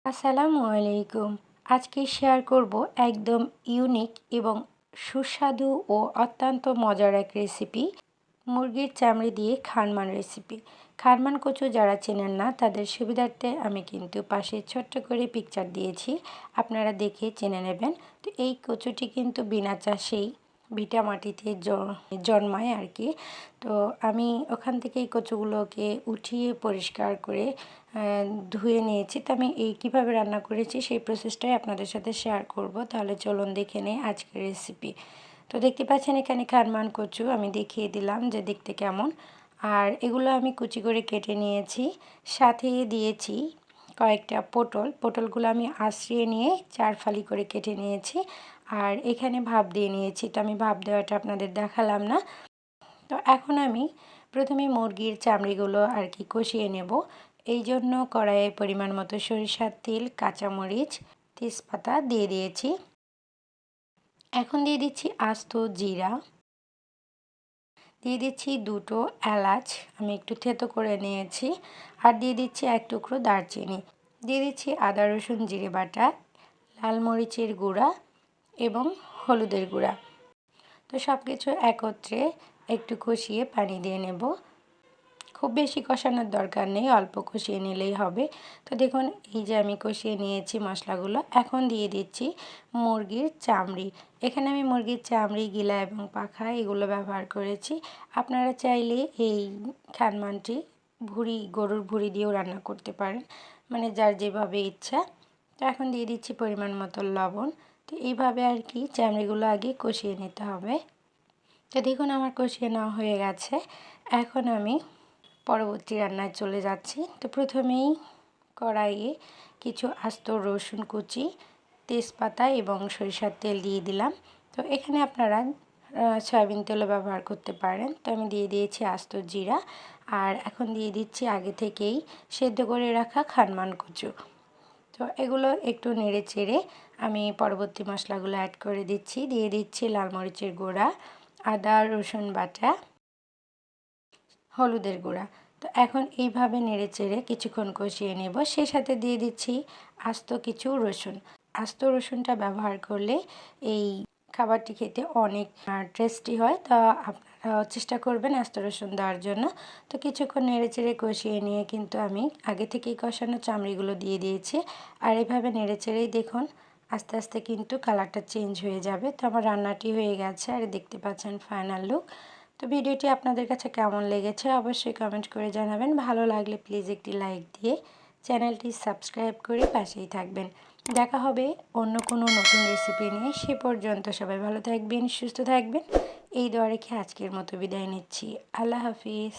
আসসালামু আলাইকুম। আজকে শেয়ার করব একদম ইউনিক এবং সুস্বাদু ও অত্যন্ত মজার এক রেসিপি, মুরগির চামড়ি দিয়ে খানমান রেসিপি। খানমান কচু যারা চেনেন না তাদের সুবিধার্থে আমি কিন্তু পাশে ছোট্ট করে পিকচার দিয়েছি, আপনারা দেখে চেনে নেবেন। তো এই কচুটি কিন্তু বিনা চাষেই ভিটা মাটিতে জন্মায় আর কি। তো আমি ওখান থেকে এই কচুগুলোকে উঠিয়ে পরিষ্কার করে ধুয়ে নিয়েছি। তো আমি কীভাবে রান্না করেছি সেই প্রসেসটাই আপনাদের সাথে শেয়ার করব। তাহলে চলুন দেখে নেই আজকের রেসিপি। তো দেখতে পাচ্ছেন এখানে খানমান কচু আমি দেখিয়ে দিলাম যে দেখতে কেমন। আর এগুলো আমি কুচি করে কেটে নিয়েছি, সাথে দিয়েছি কয়েকটা পটলগুলো আমি আঁচড়িয়ে নিয়ে 4 ফালি করে কেটে নিয়েছি। আর এখানে ভাপ দিয়ে নিয়েছি, তো আমি ভাপ দেওয়াটা আপনাদের দেখালাম না। তো এখন আমি প্রথমে মুরগির চামড়িগুলো আর কি কষিয়ে নেব। এই জন্য কড়াইয়ে পরিমাণ মতো সরিষার তেল, কাঁচামরিচ, তেজপাতা দিয়ে দিয়েছি। এখন দিয়ে দিচ্ছি আস্ত জিরা, দিয়ে দিচ্ছি 2টো এলাচ আমি একটু থেতো করে নিয়েছি, আর দিয়ে দিচ্ছি 1 টুকরো দারচিনি, দিয়ে দিচ্ছি আদা রসুন জিরে বাটা, লাল মরিচের গুঁড়া এবং হলুদের গুঁড়া। তো সব কিছু একত্রে একটু কষিয়ে পানি দিয়ে নেব। খুব বেশি কষানোর দরকার নেই, অল্প কষিয়ে নিলেই হবে। তো দেখুন এই যে আমি কষিয়ে নিয়েছি মশলাগুলো। এখন দিয়ে দিচ্ছি মুরগির চামড়ি। এখানে আমি মুরগির চামড়ি, গিলা এবং পাখা এগুলো ব্যবহার করেছি। আপনারা চাইলে এই খানমানটি গরুর ভুঁড়ি দিয়েও রান্না করতে পারেন, মানে যার যেভাবে ইচ্ছা। তো এখন দিয়ে দিচ্ছি পরিমাণ মতো লবণ। তো এইভাবে আর কি চামড়িগুলো আগে কষিয়ে নিতে হবে। তো দেখুন আমার কষিয়ে নেওয়া হয়ে গেছে। এখন আমি পরবর্তী রান্নায় চলে যাচ্ছি। তো প্রথমেই কড়াইয়ে কিছু আস্ত রসুন কুচি, তেজপাতা এবং সরিষার তেল দিয়ে দিলাম। তো এখানে আপনারা সয়াবিন তেলও ব্যবহার করতে পারেন। তো আমি দিয়ে দিয়েছি আস্ত জিরা, আর এখন দিয়ে দিচ্ছি আগে থেকেই সেদ্ধ করে রাখা খানমান কচু। তো এগুলো একটু নেড়ে চেড়ে আমি পরবর্তী মশলাগুলো অ্যাড করে দিচ্ছি। দিয়ে দিচ্ছি লাল মরিচের গুঁড়া, আদা রসুন বাটা, হলুদের গুঁড়া। তো এখন এইভাবে নেড়ে চেড়ে কিছুক্ষণ কষিয়ে নেব। সেই সাথে দিয়ে দিচ্ছি আস্ত কিছু রসুন। আস্ত রসুনটা ব্যবহার করলে এই খাবারটি খেতে অনেক টেস্টি হয়। তা আপনারা চেষ্টা করবেন আস্ত রসুন দেওয়ার জন্য। তো কিছুক্ষণ নেড়ে চেড়ে কষিয়ে নিয়ে কিন্তু আমি আগে থেকেই কষানো চামড়িগুলো দিয়ে দিয়েছি। আর এভাবে নেড়ে চেড়েই দেখুন আস্তে আস্তে কিন্তু কালারটা চেঞ্জ হয়ে যাবে। তো আমার রান্নাটি হয়ে গেছে, আর দেখতে পাচ্ছেন ফাইনাল লুক। তো ভিডিওটি আপনাদের কাছে কেমন লেগেছে অবশ্যই কমেন্ট করে জানাবেন। ভালো লাগলে প্লিজ একটি লাইক দিয়ে চ্যানেলটি সাবস্ক্রাইব করে পাশেই থাকবেন। দেখা হবে অন্য কোনো নতুন রেসিপি নিয়ে। সে পর্যন্ত সবাই ভালো থাকবেন, সুস্থ থাকবেন, এই দোয়া রেখে আজকের মতো বিদায় নিচ্ছি। আল্লাহ হাফিজ।